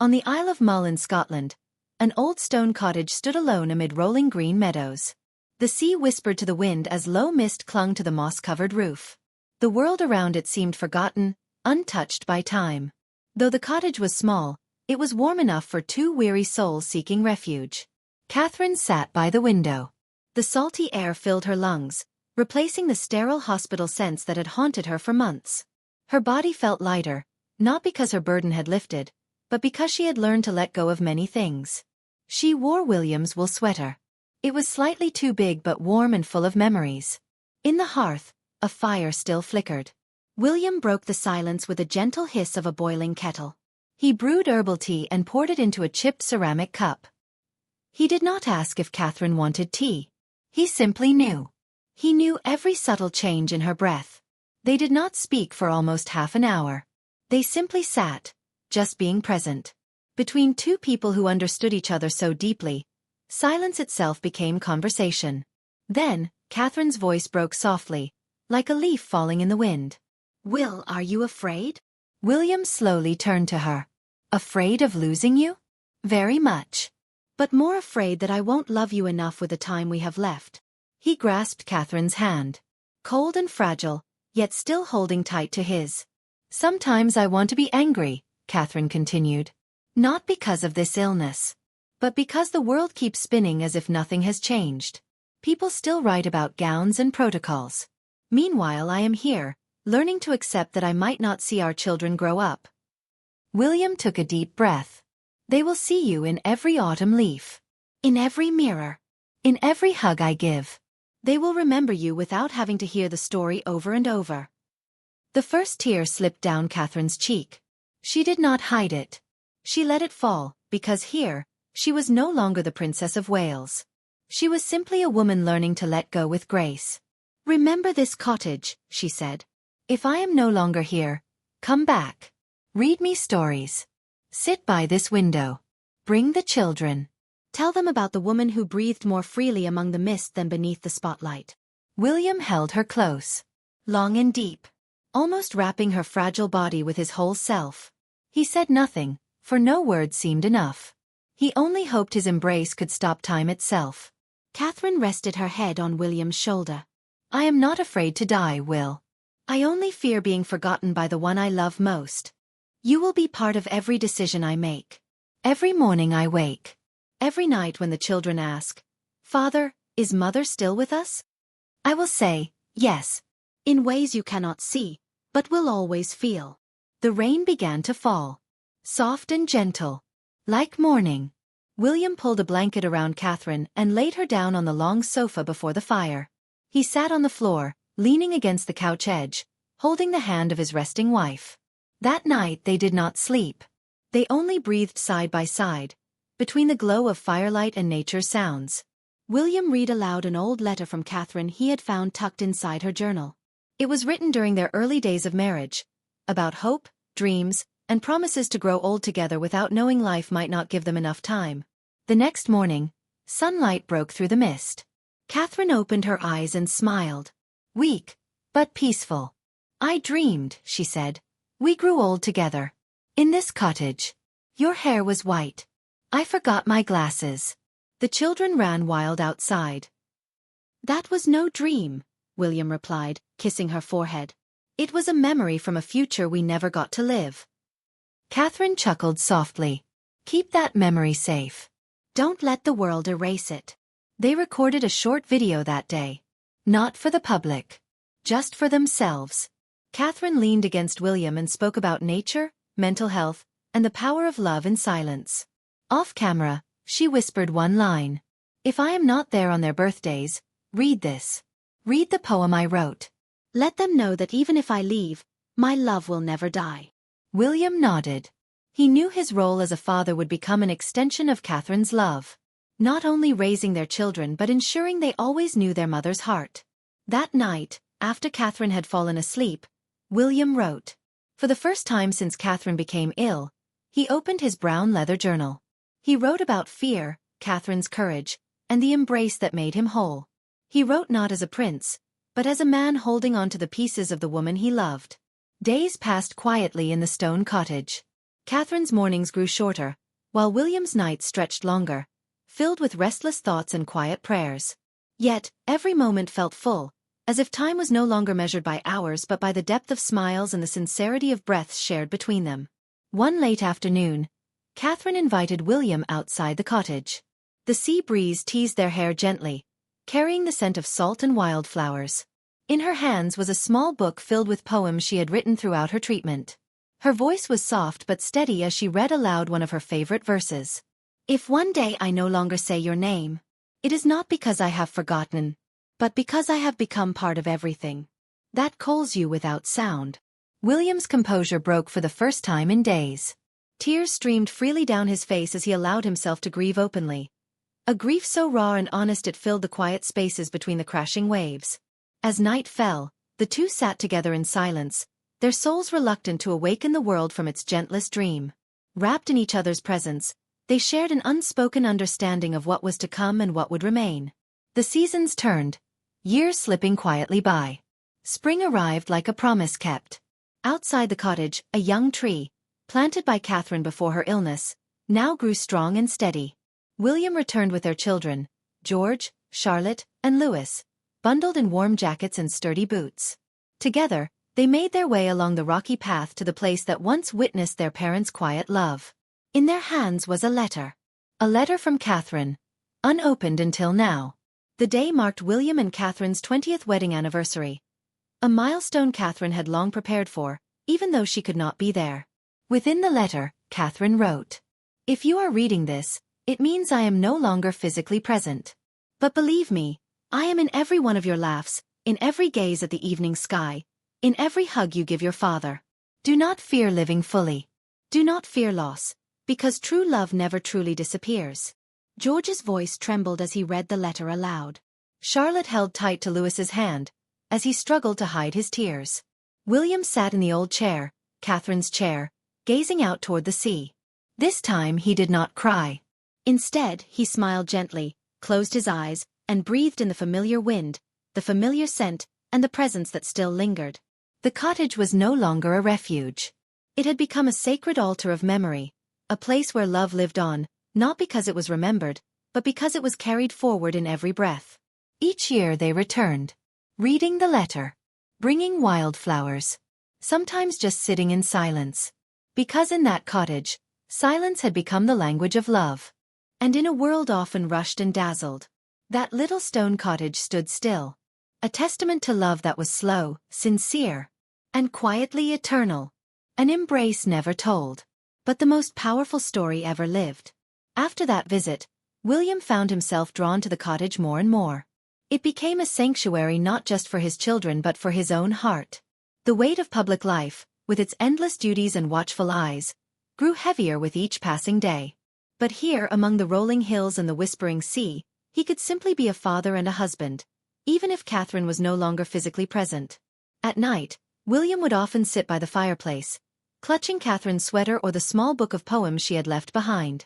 On the Isle of Mull in Scotland, an old stone cottage stood alone amid rolling green meadows. The sea whispered to the wind as low mist clung to the moss-covered roof. The world around it seemed forgotten, untouched by time. Though the cottage was small, it was warm enough for two weary souls seeking refuge. Catherine sat by the window. The salty air filled her lungs, replacing the sterile hospital scents that had haunted her for months. Her body felt lighter, not because her burden had lifted, but because she had learned to let go of many things. She wore William's wool sweater. It was slightly too big but warm and full of memories. In the hearth, a fire still flickered. William broke the silence with a gentle hiss of a boiling kettle. He brewed herbal tea and poured it into a chipped ceramic cup. He did not ask if Catherine wanted tea. He simply knew. He knew every subtle change in her breath. They did not speak for almost half an hour. They simply sat, just being present. Between two people who understood each other so deeply, silence itself became conversation. Then, Catherine's voice broke softly, like a leaf falling in the wind. "Will, are you afraid?" William slowly turned to her. "Afraid of losing you?" "Very much. But more afraid that I won't love you enough with the time we have left." He grasped Catherine's hand. Cold and fragile, yet still holding tight to his. "Sometimes I want to be angry," Catherine continued. "Not because of this illness, but because the world keeps spinning as if nothing has changed. People still write about gowns and protocols. Meanwhile I am here, learning to accept that I might not see our children grow up." William took a deep breath. "They will see you in every autumn leaf. In every mirror. In every hug I give. They will remember you without having to hear the story over and over." The first tear slipped down Catherine's cheek. She did not hide it. She let it fall, because here, she was no longer the Princess of Wales. She was simply a woman learning to let go with grace. "Remember this cottage," she said. "If I am no longer here, come back. Read me stories. Sit by this window. Bring the children. Tell them about the woman who breathed more freely among the mist than beneath the spotlight." William held her close. Long and deep. Almost wrapping her fragile body with his whole self. He said nothing, for no words seemed enough. He only hoped his embrace could stop time itself. Catherine rested her head on William's shoulder. "I am not afraid to die, Will. I only fear being forgotten by the one I love most. You will be part of every decision I make. Every morning I wake. Every night when the children ask, 'Father, is Mother still with us?' I will say, 'Yes,' in ways you cannot see, but will always feel." The rain began to fall. Soft and gentle. Like morning. William pulled a blanket around Catherine and laid her down on the long sofa before the fire. He sat on the floor, leaning against the couch edge, holding the hand of his resting wife. That night they did not sleep. They only breathed side by side, between the glow of firelight and nature's sounds. William read aloud an old letter from Catherine he had found tucked inside her journal. It was written during their early days of marriage, about hope, dreams, and promises to grow old together without knowing life might not give them enough time. The next morning, sunlight broke through the mist. Catherine opened her eyes and smiled. Weak, but peaceful. "I dreamed," she said. "We grew old together. In this cottage. Your hair was white. I forgot my glasses." The children ran wild outside. "That was no dream," William replied, kissing her forehead. "It was a memory from a future we never got to live." Catherine chuckled softly. "Keep that memory safe. Don't let the world erase it." They recorded a short video that day. Not for the public. Just for themselves. Catherine leaned against William and spoke about nature, mental health, and the power of love in silence. Off camera, she whispered one line. "If I am not there on their birthdays, read this. Read the poem I wrote. Let them know that even if I leave, my love will never die." William nodded. He knew his role as a father would become an extension of Catherine's love. Not only raising their children but ensuring they always knew their mother's heart. That night, after Catherine had fallen asleep, William wrote. For the first time since Catherine became ill, he opened his brown leather journal. He wrote about fear, Catherine's courage, and the embrace that made him whole. He wrote not as a prince, but as a man holding on to the pieces of the woman he loved. Days passed quietly in the stone cottage. Catherine's mornings grew shorter, while William's nights stretched longer, filled with restless thoughts and quiet prayers. Yet, every moment felt full, as if time was no longer measured by hours but by the depth of smiles and the sincerity of breaths shared between them. One late afternoon, Catherine invited William outside the cottage. The sea breeze teased their hair gently, carrying the scent of salt and wildflowers. In her hands was a small book filled with poems she had written throughout her treatment. Her voice was soft but steady as she read aloud one of her favorite verses. "If one day I no longer say your name, it is not because I have forgotten, but because I have become part of everything that calls you without sound." William's composure broke for the first time in days. Tears streamed freely down his face as he allowed himself to grieve openly. A grief so raw and honest it filled the quiet spaces between the crashing waves. As night fell, the two sat together in silence, their souls reluctant to awaken the world from its gentlest dream. Wrapped in each other's presence, they shared an unspoken understanding of what was to come and what would remain. The seasons turned, years slipping quietly by. Spring arrived like a promise kept. Outside the cottage, a young tree, planted by Catherine before her illness, now grew strong and steady. William returned with their children, George, Charlotte, and Louis, bundled in warm jackets and sturdy boots. Together, they made their way along the rocky path to the place that once witnessed their parents' quiet love. In their hands was a letter. A letter from Catherine, unopened until now. The day marked William and Catherine's 20th wedding anniversary. A milestone Catherine had long prepared for, even though she could not be there. Within the letter, Catherine wrote, "If you are reading this, it means I am no longer physically present. But believe me, I am in every one of your laughs, in every gaze at the evening sky, in every hug you give your father. Do not fear living fully. Do not fear loss, because true love never truly disappears." George's voice trembled as he read the letter aloud. Charlotte held tight to Louis's hand, as he struggled to hide his tears. William sat in the old chair, Catherine's chair, gazing out toward the sea. This time he did not cry. Instead, he smiled gently, closed his eyes, and breathed in the familiar wind, the familiar scent, and the presence that still lingered. The cottage was no longer a refuge. It had become a sacred altar of memory, a place where love lived on, not because it was remembered, but because it was carried forward in every breath. Each year they returned, reading the letter, bringing wildflowers, sometimes just sitting in silence. Because in that cottage, silence had become the language of love. And in a world often rushed and dazzled, that little stone cottage stood still, a testament to love that was slow, sincere, and quietly eternal. An embrace never told, but the most powerful story ever lived. After that visit, William found himself drawn to the cottage more and more. It became a sanctuary not just for his children but for his own heart. The weight of public life, with its endless duties and watchful eyes, grew heavier with each passing day. But here among the rolling hills and the whispering sea, he could simply be a father and a husband, even if Catherine was no longer physically present. At night, William would often sit by the fireplace, clutching Catherine's sweater or the small book of poems she had left behind.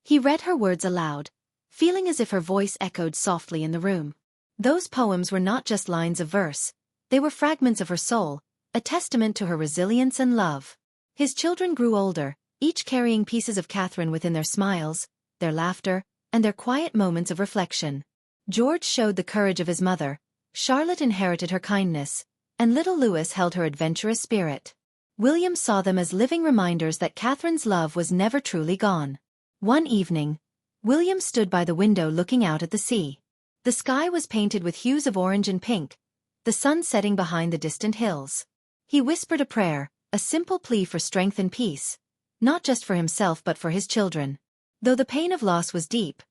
He read her words aloud, feeling as if her voice echoed softly in the room. Those poems were not just lines of verse, they were fragments of her soul, a testament to her resilience and love. His children grew older, each carrying pieces of Catherine within their smiles, their laughter, and their quiet moments of reflection. George showed the courage of his mother, Charlotte inherited her kindness, and little Louis held her adventurous spirit. William saw them as living reminders that Catherine's love was never truly gone. One evening, William stood by the window looking out at the sea. The sky was painted with hues of orange and pink, the sun setting behind the distant hills. He whispered a prayer, a simple plea for strength and peace, not just for himself but for his children. Though the pain of loss was deep,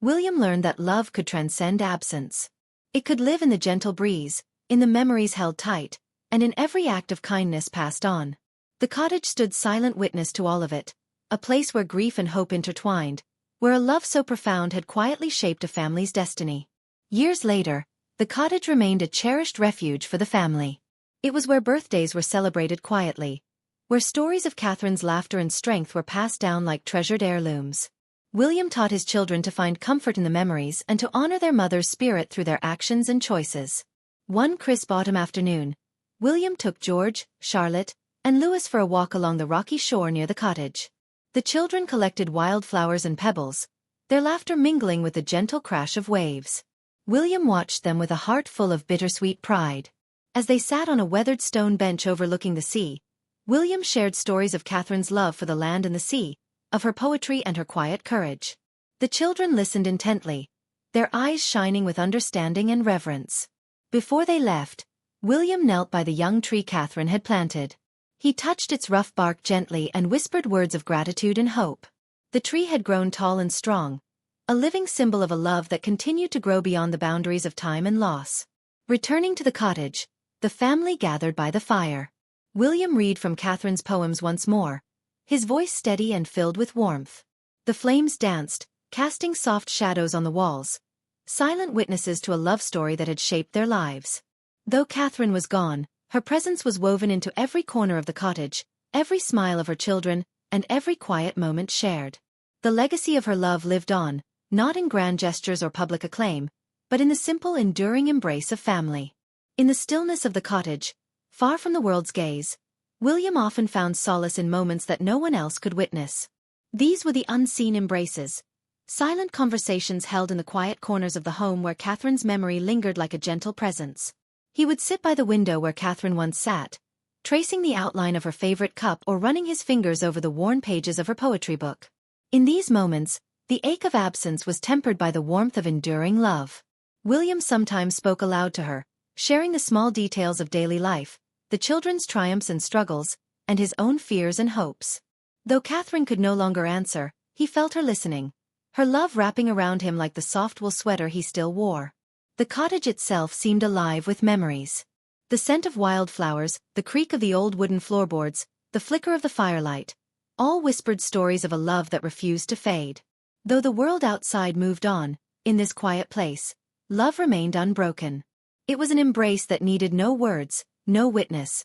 William learned that love could transcend absence. It could live in the gentle breeze, in the memories held tight, and in every act of kindness passed on. The cottage stood silent witness to all of it, a place where grief and hope intertwined, where a love so profound had quietly shaped a family's destiny. Years later, the cottage remained a cherished refuge for the family. It was where birthdays were celebrated quietly, where stories of Catherine's laughter and strength were passed down like treasured heirlooms. William taught his children to find comfort in the memories and to honor their mother's spirit through their actions and choices. One crisp autumn afternoon, William took George, Charlotte, and Lewis for a walk along the rocky shore near the cottage. The children collected wildflowers and pebbles, their laughter mingling with the gentle crash of waves. William watched them with a heart full of bittersweet pride. As they sat on a weathered stone bench overlooking the sea, William shared stories of Catherine's love for the land and the sea, of her poetry and her quiet courage. The children listened intently, their eyes shining with understanding and reverence. Before they left, William knelt by the young tree Catherine had planted. He touched its rough bark gently and whispered words of gratitude and hope. The tree had grown tall and strong, a living symbol of a love that continued to grow beyond the boundaries of time and loss. Returning to the cottage, the family gathered by the fire. William read from Catherine's poems once more, his voice steady and filled with warmth. The flames danced, casting soft shadows on the walls, silent witnesses to a love story that had shaped their lives. Though Catherine was gone, her presence was woven into every corner of the cottage, every smile of her children, and every quiet moment shared. The legacy of her love lived on, not in grand gestures or public acclaim, but in the simple, enduring embrace of family. In the stillness of the cottage, far from the world's gaze, William often found solace in moments that no one else could witness. These were the unseen embraces, silent conversations held in the quiet corners of the home where Catherine's memory lingered like a gentle presence. He would sit by the window where Catherine once sat, tracing the outline of her favorite cup or running his fingers over the worn pages of her poetry book. In these moments, the ache of absence was tempered by the warmth of enduring love. William sometimes spoke aloud to her, sharing the small details of daily life, the children's triumphs and struggles, and his own fears and hopes. Though Catherine could no longer answer, he felt her listening, her love wrapping around him like the soft wool sweater he still wore. The cottage itself seemed alive with memories. The scent of wildflowers, the creak of the old wooden floorboards, the flicker of the firelight, all whispered stories of a love that refused to fade. Though the world outside moved on, in this quiet place, love remained unbroken. It was an embrace that needed no words, no witness.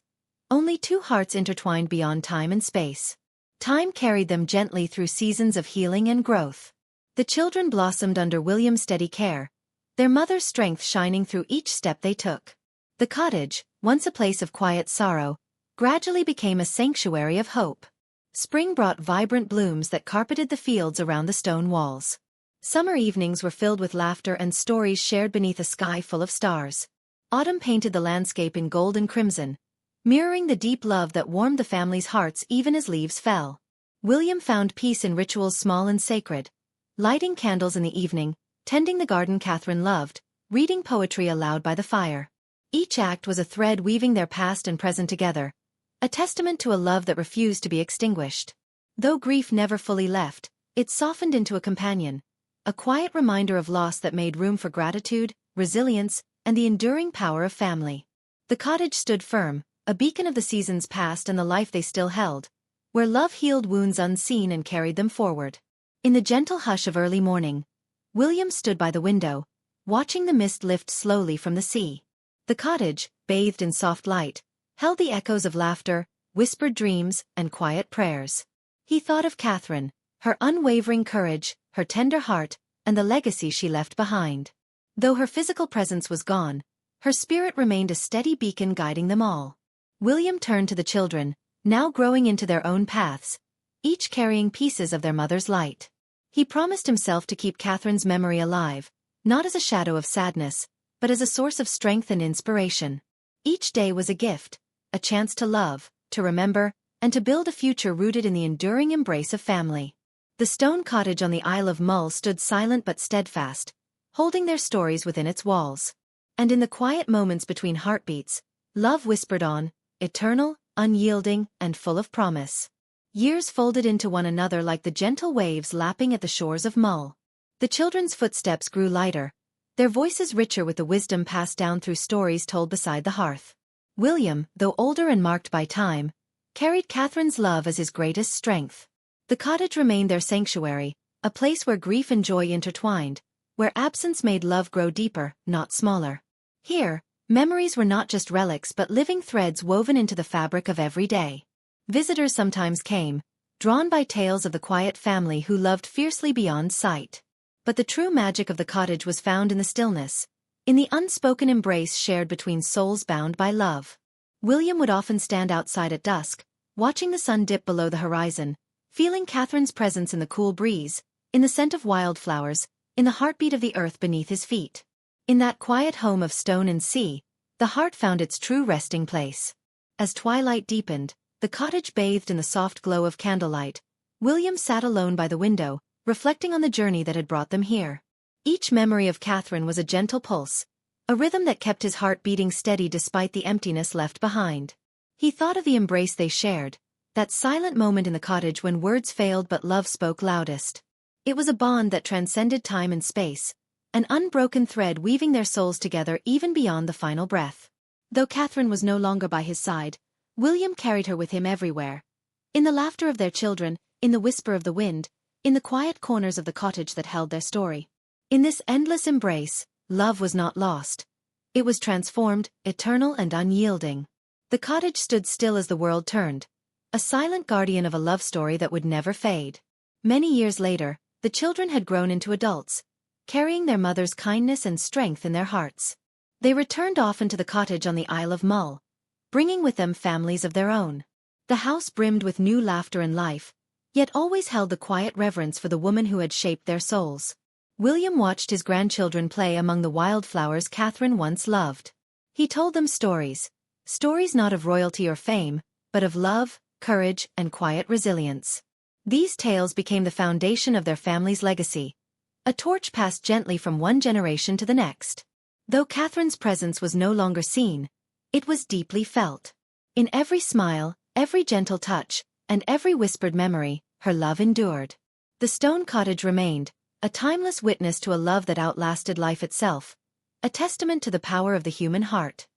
Only two hearts intertwined beyond time and space. Time carried them gently through seasons of healing and growth. The children blossomed under William's steady care, their mother's strength shining through each step they took. The cottage, once a place of quiet sorrow, gradually became a sanctuary of hope. Spring brought vibrant blooms that carpeted the fields around the stone walls. Summer evenings were filled with laughter and stories shared beneath a sky full of stars. Autumn painted the landscape in gold and crimson, mirroring the deep love that warmed the family's hearts even as leaves fell. William found peace in rituals small and sacred, lighting candles in the evening, tending the garden Catherine loved, reading poetry aloud by the fire. Each act was a thread weaving their past and present together, a testament to a love that refused to be extinguished. Though grief never fully left, it softened into a companion, a quiet reminder of loss that made room for gratitude, resilience, and the enduring power of family. The cottage stood firm, a beacon of the seasons past and the life they still held, where love healed wounds unseen and carried them forward. In the gentle hush of early morning, William stood by the window, watching the mist lift slowly from the sea. The cottage, bathed in soft light, held the echoes of laughter, whispered dreams, and quiet prayers. He thought of Catherine, her unwavering courage, her tender heart, and the legacy she left behind. Though her physical presence was gone, her spirit remained a steady beacon guiding them all. William turned to the children, now growing into their own paths, each carrying pieces of their mother's light. He promised himself to keep Catherine's memory alive, not as a shadow of sadness, but as a source of strength and inspiration. Each day was a gift, a chance to love, to remember, and to build a future rooted in the enduring embrace of family. The stone cottage on the Isle of Mull stood silent but steadfast, holding their stories within its walls. And in the quiet moments between heartbeats, love whispered on, eternal, unyielding, and full of promise. Years folded into one another like the gentle waves lapping at the shores of Mull. The children's footsteps grew lighter, their voices richer with the wisdom passed down through stories told beside the hearth. William, though older and marked by time, carried Catherine's love as his greatest strength. The cottage remained their sanctuary, a place where grief and joy intertwined, where absence made love grow deeper, not smaller. Here, memories were not just relics but living threads woven into the fabric of every day. Visitors sometimes came, drawn by tales of the quiet family who loved fiercely beyond sight. But the true magic of the cottage was found in the stillness, in the unspoken embrace shared between souls bound by love. William would often stand outside at dusk, watching the sun dip below the horizon, feeling Catherine's presence in the cool breeze, in the scent of wildflowers, in the heartbeat of the earth beneath his feet. In that quiet home of stone and sea, the heart found its true resting place. As twilight deepened, the cottage bathed in the soft glow of candlelight. William sat alone by the window, reflecting on the journey that had brought them here. Each memory of Catherine was a gentle pulse, a rhythm that kept his heart beating steady despite the emptiness left behind. He thought of the embrace they shared, that silent moment in the cottage when words failed but love spoke loudest. It was a bond that transcended time and space, an unbroken thread weaving their souls together even beyond the final breath. Though Catherine was no longer by his side, William carried her with him everywhere. In the laughter of their children, in the whisper of the wind, in the quiet corners of the cottage that held their story. In this endless embrace, love was not lost. It was transformed, eternal and unyielding. The cottage stood still as the world turned, a silent guardian of a love story that would never fade. Many years later, the children had grown into adults, carrying their mother's kindness and strength in their hearts. They returned often to the cottage on the Isle of Mull, bringing with them families of their own. The house brimmed with new laughter and life, yet always held the quiet reverence for the woman who had shaped their souls. William watched his grandchildren play among the wildflowers Catherine once loved. He told them stories not of royalty or fame, but of love, courage, and quiet resilience. These tales became the foundation of their family's legacy, a torch passed gently from one generation to the next. Though Catherine's presence was no longer seen, it was deeply felt. In every smile, every gentle touch, and every whispered memory, her love endured. The stone cottage remained, a timeless witness to a love that outlasted life itself, a testament to the power of the human heart.